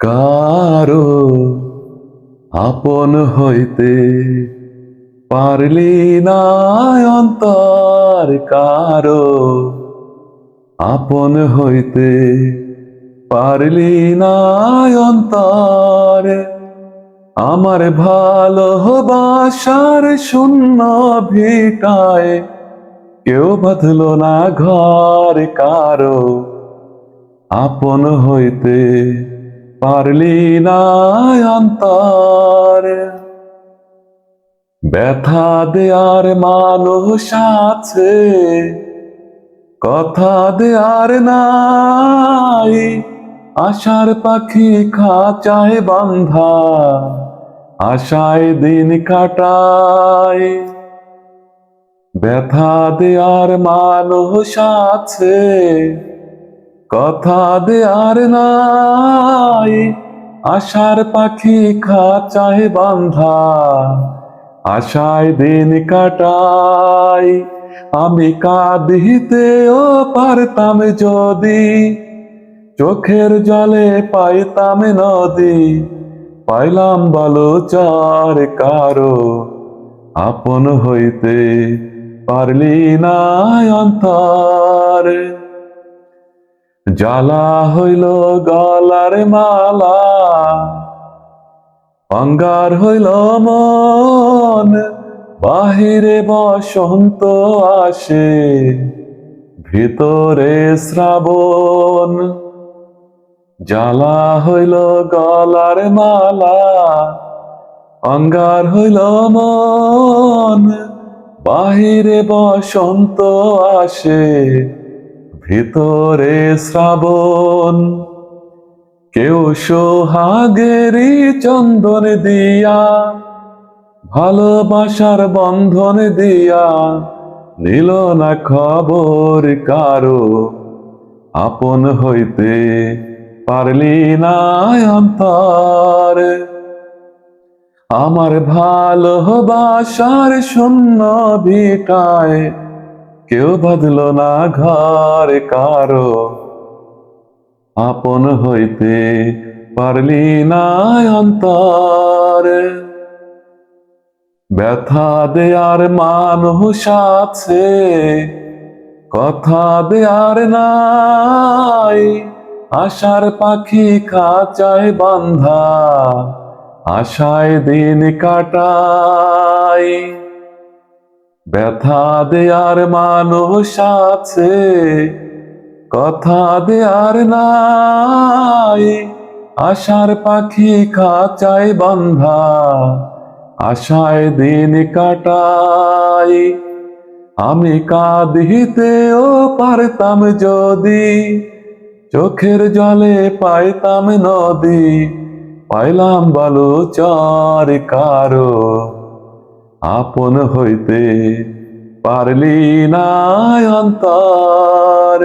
কারো আপন হইতে পারলি না অন্তর, কারো আপন হইতে পারলি না অন্তর। আমার ভালোবাসার শূন্য ভিটায় কেউ বাঁধল না ঘর, কারো আপন হইতে পারলি না অন্তর। ব্যথা দেয়ার মানুষ আছে, কথা দেয়ার নাই, আশার পাখি খাঁচায় বান্ধা আশায় দিন কাটায়। ব্যথা দেয়ার মানুষ আছে, কথা দেয়ার নাই, আশার পাখি খাঁচায় বান্ধা আশায় দিন কাটাই। আমি কাঁদিতেও পারতাম যদি, চোখের জলে পাইতাম নদী, পাইলাম বালুচর, কারো আপন হইতে পারলি না অন্তর। জ্বালা হইল গলার মালা, অঙ্গার হইল মন, বাহিরে বসন্ত আসে, ভিতরে শ্রাবণ। জ্বালা হইল গলার মালা, অঙ্গার হইল মন, বাহিরে বসন্ত আসে, ভিতরে শ্রাবণ। কেউ সোহাগেরই চন্দন দিয়া, ভালোবাসার বন্ধন দিয়া, নিল না খবর, কারো আপন হইতে পারলি না অন্তর। আমার ভালোবাসার শূন্য ভিটায় কেউ বাঁধল না ঘর, কারো আপন হইতে পারলি না অন্তর। ব্যথা দেয়ার মানুষ আছে, কথা দেয়ার নাই, আশার পাখি খাঁচায় বান্ধা আশায় দিন কাটাই। ব্যথা দেয়ার মানুষ আছে, কথা দেয়ার নাই, আশার পাখি খাঁচায় বান্ধা আশায় দিন কাটাই। আমি কাঁদিতেও পারতাম যদি, চোখের জলে পাইতাম নদী, পাইলাম বালুচর, কারো আপন হইতে পারলি না অন্তর,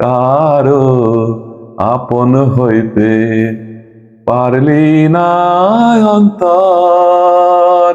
কারো আপন হইতে পারলি না অন্তর।